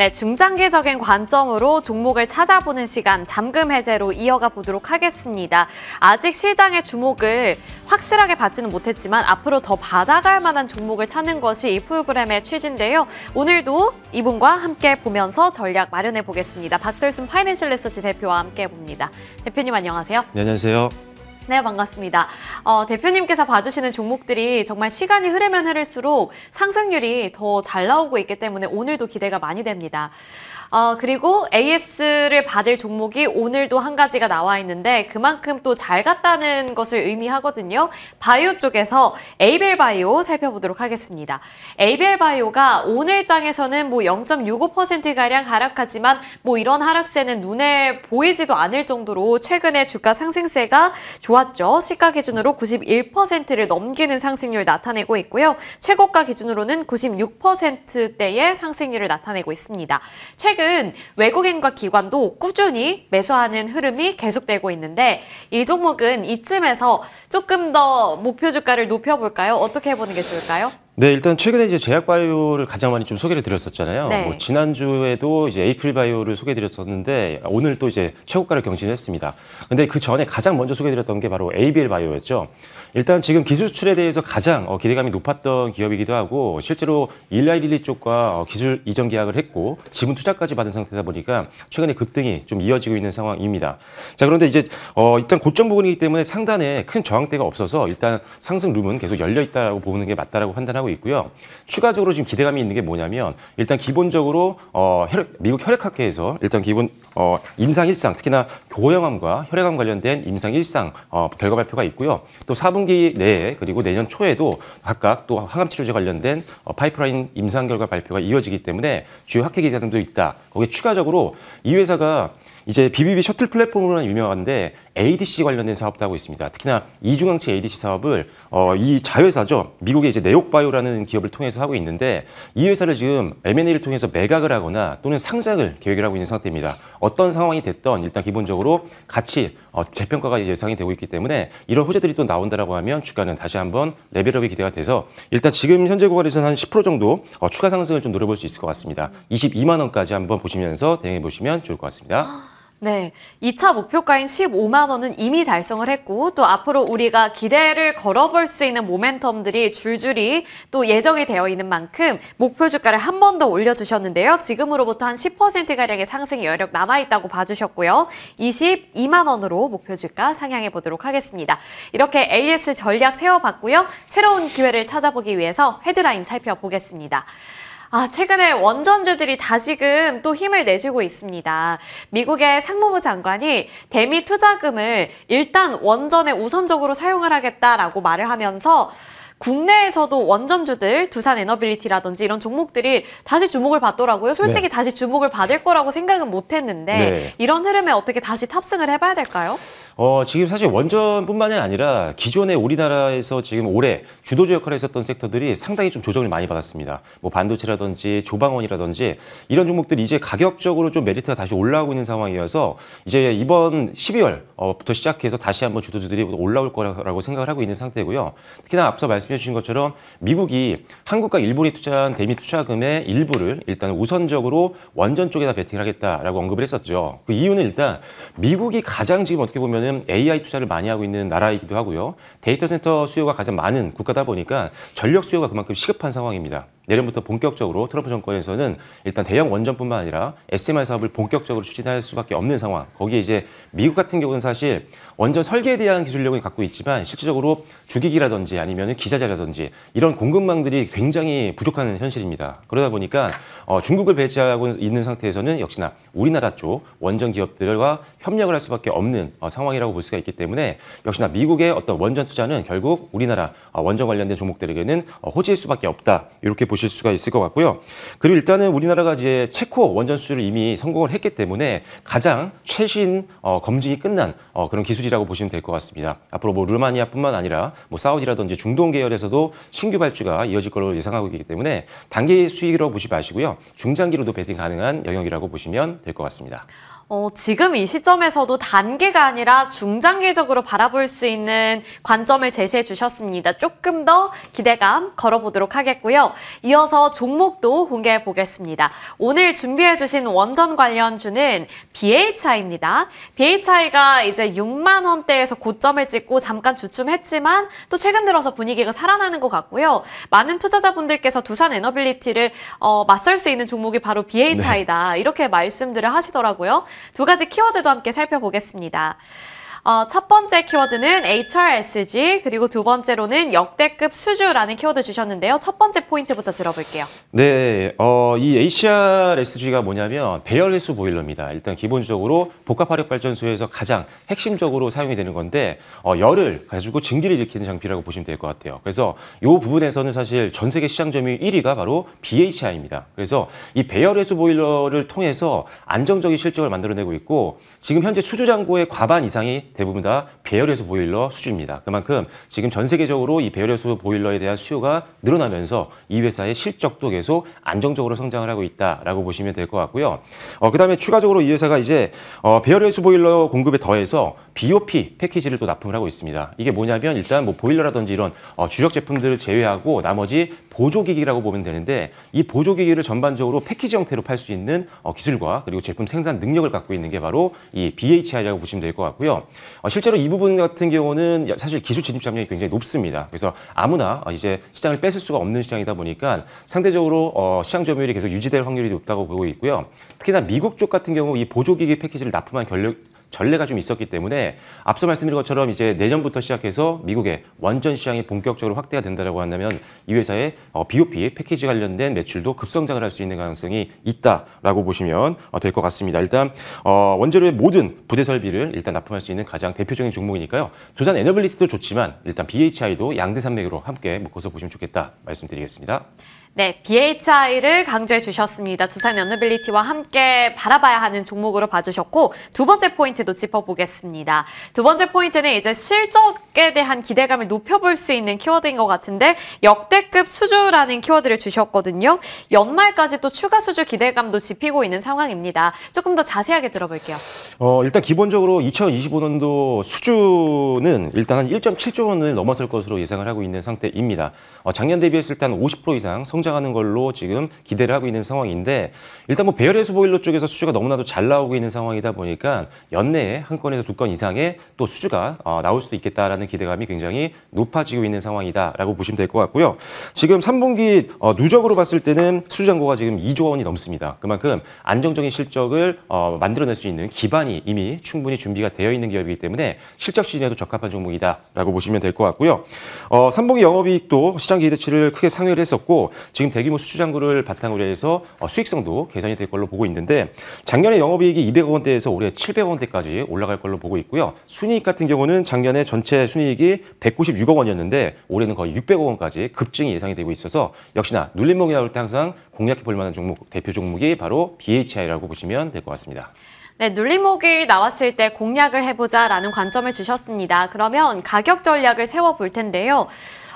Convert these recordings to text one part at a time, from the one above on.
네, 중장기적인 관점으로 종목을 찾아보는 시간 잠금 해제로 이어가 보도록 하겠습니다. 아직 시장의 주목을 확실하게 받지는 못했지만 앞으로 더 받아갈 만한 종목을 찾는 것이 이 프로그램의 취지인데요. 오늘도 이분과 함께 보면서 전략 마련해 보겠습니다. 박철순 파이낸셜 리서치 대표와 함께 봅니다. 대표님 안녕하세요. 네, 안녕하세요. 네, 반갑습니다. 대표님께서 봐주시는 종목들이 정말 시간이 흐르면 흐를수록 상승률이 더 잘 나오고 있기 때문에 오늘도 기대가 많이 됩니다. 그리고 AS를 받을 종목이 오늘도 한 가지가 나와 있는데 그만큼 또 잘 갔다는 것을 의미하거든요. 바이오 쪽에서 에이벨 바이오 살펴보도록 하겠습니다. 에이벨 바이오가 오늘 장에서는 0.65%가량 하락하지만 이런 하락세는 눈에 보이지도 않을 정도로 최근에 주가 상승세가 좋았죠. 시가 기준으로 91%를 넘기는 상승률을 나타내고 있고요. 최고가 기준으로는 96%대의 상승률을 나타내고 있습니다. 최근 외국인과 기관도 꾸준히 매수하는 흐름이 계속되고 있는데 이 종목은 이쯤에서 조금 더 목표 주가를 높여볼까요? 어떻게 해보는 게 좋을까요? 네, 일단 최근에 이제 제약바이오를 가장 많이 좀 소개를 드렸었잖아요. 네. 지난주에도 이제 에이프릴바이오를 소개드렸었는데 오늘 또 이제 최고가를 경신했습니다. 근데 그 전에 가장 먼저 소개드렸던 게 바로 ABL바이오였죠. 일단 지금 기술 수출에 대해서 가장 기대감이 높았던 기업이기도 하고 실제로 일라이릴리 쪽과 기술 이전 계약을 했고 지분 투자까지 받은 상태다 보니까 최근에 급등이 좀 이어지고 있는 상황입니다. 자, 그런데 이제 일단 고점 부분이기 때문에 상단에 큰 저항대가 없어서 일단 상승 룸은 계속 열려 있다고 보는 게 맞다라고 판단하고 있고요. 추가적으로 지금 기대감이 있는 게 뭐냐면 일단 기본적으로 미국 혈액학회에서 일단 기본 임상 1상 특히나 고형암과 혈액암 관련된 임상 1상 결과 발표가 있고요. 또 4분기 내에 그리고 내년 초에도 각각 또 항암 치료제 관련된 파이프라인 임상 결과 발표가 이어지기 때문에 주요 학회 기대감도 있다. 거기에 추가적으로 이 회사가 이제 BBB 셔틀 플랫폼으로는 유명한데 ADC 관련된 사업도 하고 있습니다. 특히나 이중항체 ADC 사업을 이 자회사죠. 미국의 이제 네옥바이오라는 기업을 통해서 하고 있는데 이 회사를 지금 M&A를 통해서 매각을 하거나 또는 상장을 계획을 하고 있는 상태입니다. 어떤 상황이 됐던 일단 기본적으로 같이 재평가가 예상이 되고 있기 때문에 이런 호재들이 또 나온다라고 하면 주가는 다시 한번 레벨업이 기대가 돼서 일단 지금 현재 구간에서는 한 10% 정도 추가 상승을 좀 노려볼 수 있을 것 같습니다. 22만 원까지 한번 보시면서 대응해 보시면 좋을 것 같습니다. 네, 2차 목표가인 15만 원은 이미 달성을 했고 또 앞으로 우리가 기대를 걸어볼 수 있는 모멘텀들이 줄줄이 또 예정이 되어 있는 만큼 목표 주가를 한 번 더 올려주셨는데요. 지금으로부터 한 10%가량의 상승 여력 남아있다고 봐주셨고요. 22만 원으로 목표 주가 상향해 보도록 하겠습니다. 이렇게 AS 전략 세워봤고요. 새로운 기회를 찾아보기 위해서 헤드라인 살펴보겠습니다. 최근에 원전주들이 다시금 또 힘을 내주고 있습니다. 미국의 상무부 장관이 대미 투자금을 일단 원전에 우선적으로 사용을 하겠다라고 말을 하면서 국내에서도 원전주들, 두산 에너빌리티라든지 이런 종목들이 다시 주목을 받더라고요. 솔직히 다시 주목을 받을 거라고 생각은 못했는데 이런 흐름에 어떻게 다시 탑승을 해봐야 될까요? 지금 사실 원전뿐만이 아니라 기존에 우리나라에서 지금 올해 주도주 역할을 했었던 섹터들이 상당히 좀 조정을 많이 받았습니다. 반도체라든지 조방원이라든지 이런 종목들이 이제 가격적으로 좀 메리트가 다시 올라오고 있는 상황이어서 이제 이번 12월부터 시작해서 다시 한번 주도주들이 올라올 거라고 생각을 하고 있는 상태고요. 특히나 앞서 말씀해 주신 것처럼 미국이 한국과 일본이 투자한 대미 투자금의 일부를 일단 우선적으로 원전 쪽에다 베팅을 하겠다라고 언급을 했었죠. 그 이유는 일단 미국이 가장 지금 어떻게 보면은 AI 투자를 많이 하고 있는 나라이기도 하고요. 데이터 센터 수요가 가장 많은 국가다 보니까 전력 수요가 그만큼 시급한 상황입니다. 내년부터 본격적으로 트럼프 정권에서는 일단 대형 원전뿐만 아니라 SMR 사업을 본격적으로 추진할 수밖에 없는 상황. 거기에 이제 미국 같은 경우는 사실 원전 설계에 대한 기술력을 갖고 있지만 실질적으로 주기기라든지 아니면 기자재라든지 이런 공급망들이 굉장히 부족한 현실입니다. 그러다 보니까 중국을 배제하고 있는 상태에서는 역시나 우리나라 쪽 원전 기업들과 협력을 할 수밖에 없는 상황이라고 볼 수가 있기 때문에 역시나 미국의 어떤 원전 투자는 결국 우리나라 원전 관련된 종목들에게는 호재일 수밖에 없다. 이렇게 보실 수가 있을 것 같고요. 그리고 일단은 우리나라가 이제 체코 원전 수주를 이미 성공을 했기 때문에 가장 최신 검증이 끝난 그런 기술이라고 보시면 될 것 같습니다. 앞으로 루마니아뿐만 아니라 사우디라든지 중동 계열에서도 신규 발주가 이어질 걸로 예상하고 있기 때문에 단기 수익으로 보지 마시고요. 중장기로도 베팅 가능한 영역이라고 보시면 될 것 같습니다. 지금 이 시점에서도 단기가 아니라 중장기적으로 바라볼 수 있는 관점을 제시해 주셨습니다. 조금 더 기대감 걸어보도록 하겠고요. 이어서 종목도 공개해 보겠습니다. 오늘 준비해 주신 원전 관련주는 BHI입니다. BHI가 이제 6만 원대에서 고점을 찍고 잠깐 주춤했지만 또 최근 들어서 분위기가 살아나는 것 같고요. 많은 투자자분들께서 두산 에너빌리티를 맞설 수 있는 종목이 바로 BHI다. 이렇게 말씀들을 하시더라고요. 두 가지 키워드도 함께 살펴보겠습니다. 첫 번째 키워드는 HRSG, 그리고 두 번째로는 역대급 수주라는 키워드 주셨는데요. 첫 번째 포인트부터 들어볼게요. 네, 이 HRSG가 뭐냐면 배열회수 보일러입니다. 일단 기본적으로 복합화력발전소에서 가장 핵심적으로 사용이 되는 건데 열을 가지고 증기를 일으키는 장비라고 보시면 될 것 같아요. 그래서 이 부분에서는 사실 전 세계 시장 점유율 1위가 바로 BHI입니다. 그래서 이 배열회수 보일러를 통해서 안정적인 실적을 만들어내고 있고 지금 현재 수주 잔고의 과반 이상이 대부분 다 배열회수 보일러 수주입니다. 그만큼 지금 전 세계적으로 이 배열회수 보일러에 대한 수요가 늘어나면서 이 회사의 실적도 계속 안정적으로 성장을 하고 있다라고 보시면 될 것 같고요. 그다음에 추가적으로 이 회사가 이제 배열회수 보일러 공급에 더해서 BOP 패키지를 또 납품을 하고 있습니다. 이게 뭐냐면 일단 뭐 보일러라든지 이런 주력 제품들을 제외하고 나머지 보조기기라고 보면 되는데 이 보조기기를 전반적으로 패키지 형태로 팔 수 있는 기술과 그리고 제품 생산 능력을 갖고 있는 게 바로 이 BHI라고 보시면 될 것 같고요. 실제로 이 부분 같은 경우는 사실 기술 진입 장벽이 굉장히 높습니다. 그래서 아무나 이제 시장을 뺏을 수가 없는 시장이다 보니까 상대적으로 시장 점유율이 계속 유지될 확률이 높다고 보고 있고요. 특히나 미국 쪽 같은 경우 이 보조기기 패키지를 납품한 전례가 좀 있었기 때문에 앞서 말씀드린 것처럼 이제 내년부터 시작해서 미국의 원전 시장이 본격적으로 확대가 된다고 한다면 이 회사의 BOP 패키지 관련된 매출도 급성장을 할 수 있는 가능성이 있다라고 보시면 될 것 같습니다. 일단 원재료의 모든 부대 설비를 일단 납품할 수 있는 가장 대표적인 종목이니까요. 두산 에너빌리티도 좋지만 일단 BHI도 양대 산맥으로 함께 묶어서 보시면 좋겠다 말씀드리겠습니다. 네, BHI를 강조해 주셨습니다. 두산 에너빌리티와 함께 바라봐야 하는 종목으로 봐주셨고 두 번째 포인트도 짚어보겠습니다. 두 번째 포인트는 이제 실적에 대한 기대감을 높여볼 수 있는 키워드인 것 같은데 역대급 수주라는 키워드를 주셨거든요. 연말까지 또 추가 수주 기대감도 짚히고 있는 상황입니다. 조금 더 자세하게 들어볼게요. 일단 기본적으로 2025년도 수주는 일단 한 1.7조 원을 넘어설 것으로 예상을 하고 있는 상태입니다. 작년 대비해서 일단 50% 이상 성장하는 걸로 지금 기대를 하고 있는 상황인데 일단 뭐 배열회수 보일러 쪽에서 수주가 너무나도 잘 나오고 있는 상황이다 보니까 연내에 한 건에서 두 건 이상의 또 수주가 나올 수도 있겠다라는 기대감이 굉장히 높아지고 있는 상황이다라고 보시면 될 것 같고요. 지금 3분기 누적으로 봤을 때는 수주 잔고가 지금 2조 원이 넘습니다. 그만큼 안정적인 실적을 만들어낼 수 있는 기반이 이미 충분히 준비가 되어 있는 기업이기 때문에 실적 시즌에도 적합한 종목이다라고 보시면 될 것 같고요. 3분기 영업이익도 시장 기대치를 크게 상회를 했었고 지금 대규모 수주 잔고를 바탕으로 해서 수익성도 개선이 될 걸로 보고 있는데 작년에 영업이익이 200억 원대에서 올해 700억 원대까지 올라갈 걸로 보고 있고요. 순이익 같은 경우는 작년에 전체 순이익이 196억 원이었는데 올해는 거의 600억 원까지 급증이 예상이 되고 있어서 역시나 눌림목이 나올 때 항상 공략해 볼 만한 종목, 대표 종목이 바로 BHI라고 보시면 될 것 같습니다. 네, 눌림목이 나왔을 때 공략을 해보자라는 관점을 주셨습니다. 그러면 가격 전략을 세워볼 텐데요.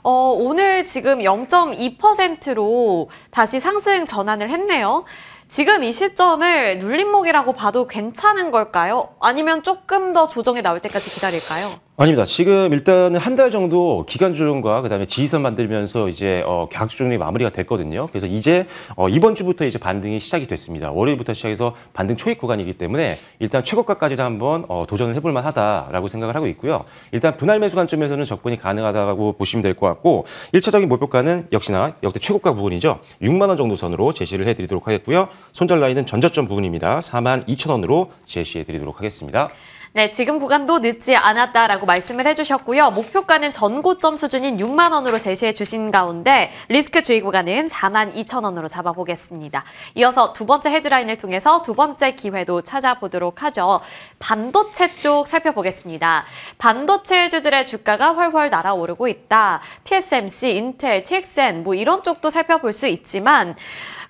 오늘 지금 0.2%로 다시 상승 전환을 했네요. 지금 이 시점을 눌림목이라고 봐도 괜찮은 걸까요? 아니면 조금 더 조정이 나올 때까지 기다릴까요? 아닙니다. 지금 일단은 한 달 정도 기간 조정과 그다음에 지지선 만들면서 이제 가격 조정이 마무리가 됐거든요. 그래서 이제 이번 주부터 이제 반등이 시작이 됐습니다. 월요일부터 시작해서 반등 초입 구간이기 때문에 일단 최고가까지도 한번 도전을 해볼 만하다라고 생각을 하고 있고요. 일단 분할 매수 관점에서는 접근이 가능하다고 보시면 될 것 같고 1차적인 목표가는 역시나 역대 최고가 부분이죠. 6만 원 정도 선으로 제시를 해드리도록 하겠고요. 손절 라인은 전저점 부분입니다. 42,000원으로 제시해드리도록 하겠습니다. 네, 지금 구간도 늦지 않았다라고 말씀을 해주셨고요. 목표가는 전고점 수준인 6만 원으로 제시해 주신 가운데 리스크 주의 구간은 42,000원으로 잡아보겠습니다. 이어서 두 번째 헤드라인을 통해서 두 번째 기회도 찾아보도록 하죠. 반도체 쪽 살펴보겠습니다. 반도체주들의 주가가 훨훨 날아오르고 있다. TSMC, 인텔, TXN 뭐 이런 쪽도 살펴볼 수 있지만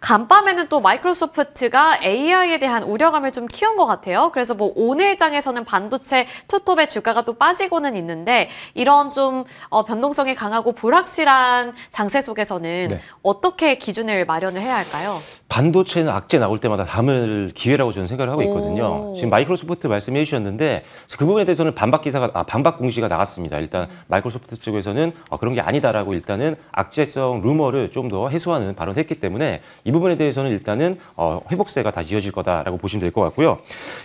간밤에는 또 마이크로소프트가 AI에 대한 우려감을 좀 키운 것 같아요. 그래서 뭐 오늘 장에서는 반도체 투톱의 주가가 또 빠지고는 있는데 이런 좀 변동성이 강하고 불확실한 장세 속에서는 네. 어떻게 기준을 마련을 해야 할까요? 반도체는 악재 나올 때마다 담을 기회라고 저는 생각을 하고 있거든요. 오. 지금 마이크로소프트 말씀해 주셨는데 그 부분에 대해서는 반박 공시가 나왔습니다. 일단 마이크로소프트 쪽에서는 그런 게 아니다라고 일단은 악재성 루머를 좀 더 해소하는 발언을 했기 때문에 이 부분에 대해서는 일단은 회복세가 다시 이어질 거다라고 보시면 될 것 같고요.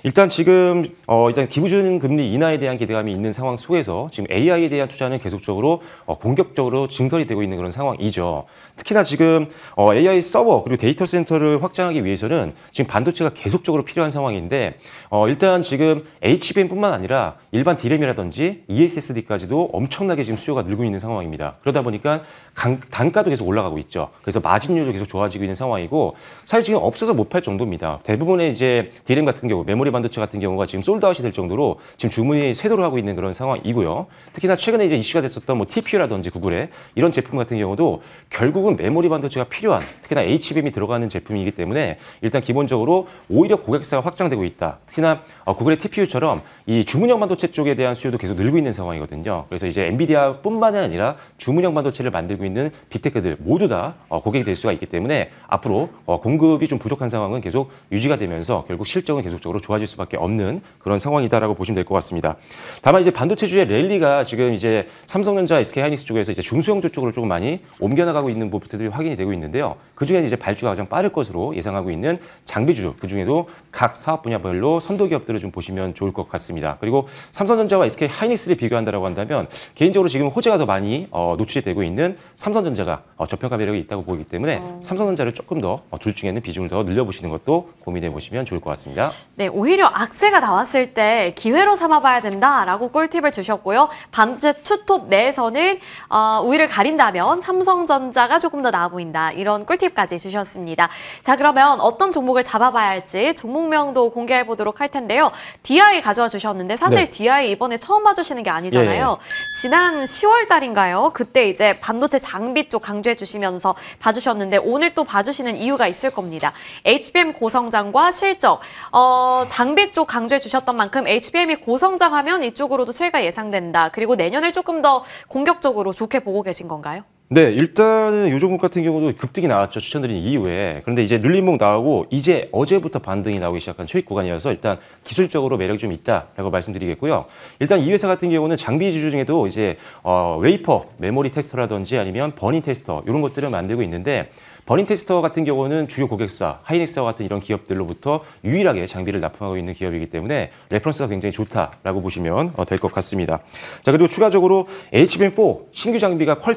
일단 지금 일단 기부준 금리 인하에 대한 기대감이 있는 상황 속에서 지금 AI에 대한 투자는 계속적으로 공격적으로 증설이 되고 있는 그런 상황이죠. 특히나 지금 AI 서버 그리고 데이터 센터를 확장하기 위해서는 지금 반도체가 계속적으로 필요한 상황인데 일단 지금 HBM뿐만 아니라 일반 DRAM이라든지 ESSD까지도 엄청나게 지금 수요가 늘고 있는 상황입니다. 그러다 보니까 단가도 계속 올라가고 있죠. 그래서 마진율도 계속 좋아지고 있는 상황이고 사실 지금 없어서 못 팔 정도입니다. 대부분의 이제 DRAM 같은 경우, 메모리 반도체 같은 경우가 지금 솔드아웃이 될 정도로 지금 주문이 쇄도를 하고 있는 그런 상황이고요. 특히나 최근에 이제 이슈가 됐었던 뭐 TPU라든지 구글의 이런 제품 같은 경우도 결국은 메모리 반도체가 필요한 특히나 HBM이 들어가는 제품이기 때문에 일단 기본적으로 오히려 고객사가 확장되고 있다. 특히나 구글의 TPU처럼 이 주문형 반도체 쪽에 대한 수요도 계속 늘고 있는 상황이거든요. 그래서 이제 엔비디아뿐만이 아니라 주문형 반도체를 만들고 있는 빅테크들 모두 다 고객이 될 수가 있기 때문에 앞으로 공급이 좀 부족한 상황은 계속 유지가 되면서 결국 실적은 계속적으로 좋아질 수밖에 없는 그런 상황이다라고 보시면 될 것 같습니다. 다만 이제 반도체주의 랠리가 지금 이제 삼성전자, SK하이닉스 쪽에서 이제 중소형주 쪽으로 조금 많이 옮겨나가고 있는 부분들이 확인이 되고 있는데요. 그 중에 이제 발주가 가장 빠를 것으로 예상하고 있는 장비주, 그 중에도 각 사업 분야별로 선도 기업들을 좀 보시면 좋을 것 같습니다. 그리고 삼성전자와 SK하이닉스를 비교한다라고 한다면 개인적으로 지금 호재가 더 많이 노출이 되고 있는 삼성전자가 저평가 매력이 있다고 보기 때문에 삼성전자를 조금 더 둘 중에는 비중을 더 늘려보시는 것도 고민해 보시면 좋을 것 같습니다. 네, 오히려 악재가 나왔을 때 기회로 삼아봐야 된다라고 꿀팁을 주셨고요. 반도체 투톱 내에서는 우위를 가린다면 삼성전자가 조금 더 나아 보인다. 이런 꿀팁까지 주셨습니다. 자, 그러면 어떤 종목을 잡아봐야 할지 종목명도 공개해 보도록 할 텐데요. DI 가져와 주셨는데 사실 네. DI 이번에 처음 봐주시는 게 아니잖아요. 지난 10월 달인가요? 그때 이제 반도체 장비 쪽 강조해 주시면서 봐주셨는데 오늘 또 봐주시는 이유가 있을 겁니다. HBM 고성장과 실적, 장비 쪽 강조해 주셨던 만큼 HBM이 고성장하면 이쪽으로도 수혜가 예상된다. 그리고 내년을 조금 더 공격적으로 좋게 보고 계신 건가요? 네, 일단은 이 종목 같은 경우도 급등이 나왔죠. 추천드린 이후에. 그런데 이제 눌림목 나오고 이제 어제부터 반등이 나오기 시작한 초입 구간이어서 일단 기술적으로 매력이 좀 있다라고 말씀드리겠고요. 일단 이 회사 같은 경우는 장비주 중에도 이제 웨이퍼, 메모리 테스터라든지 아니면 버닝 테스터 이런 것들을 만들고 있는데 버닝 테스터 같은 경우는 주요 고객사, 하이닉스와 같은 이런 기업들로부터 유일하게 장비를 납품하고 있는 기업이기 때문에 레퍼런스가 굉장히 좋다라고 보시면 될 것 같습니다. 자, 그리고 추가적으로 HBM4 신규 장비가 퀄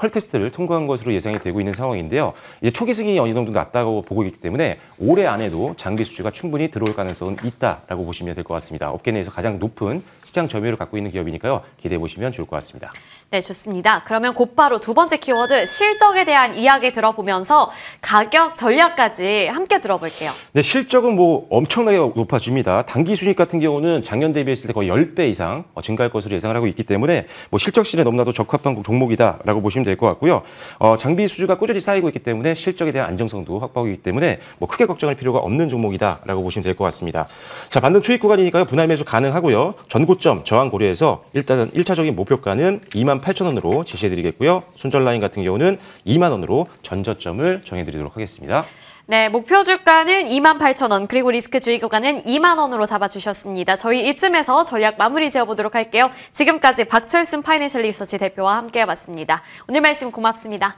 테스트를 통과한 것으로 예상이 되고 있는 상황인데요. 이제 초기 승인이 어느 정도 낮다고 보고 있기 때문에 올해 안에도 장비 수주가 충분히 들어올 가능성은 있다라고 보시면 될 것 같습니다. 업계 내에서 가장 높은 시장 점유율을 갖고 있는 기업이니까요. 기대해 보시면 좋을 것 같습니다. 네, 좋습니다. 그러면 곧바로 두 번째 키워드 실적에 대한 이야기 들어보면서 가격 전략까지 함께 들어볼게요. 네, 실적은 뭐 엄청나게 높아집니다. 단기 순이익 같은 경우는 작년 대비했을 때 거의 10배 이상 증가할 것으로 예상을 하고 있기 때문에 뭐 실적 실에 너무나도 적합한 종목이다라고 보시면 될 것 같고요. 장비 수주가 꾸준히 쌓이고 있기 때문에 실적에 대한 안정성도 확보하고 있기 때문에 뭐 크게 걱정할 필요가 없는 종목이다라고 보시면 될 것 같습니다. 자, 반등 초입 구간이니까요. 분할 매수 가능하고요. 전고점 저항 고려해서 일단은 1차적인 목표가는 28,000원으로 제시해드리겠고요. 손절 라인 같은 경우는 2만 원으로 전저점을 정해드리도록 하겠습니다. 네, 목표 주가는 28,000원, 그리고 리스크 주의 구간은 2만 원으로 잡아주셨습니다. 저희 이쯤에서 전략 마무리 지어보도록 할게요. 지금까지 박철순 파이낸셜 리서치 대표와 함께 해봤습니다. 오늘 말씀 고맙습니다.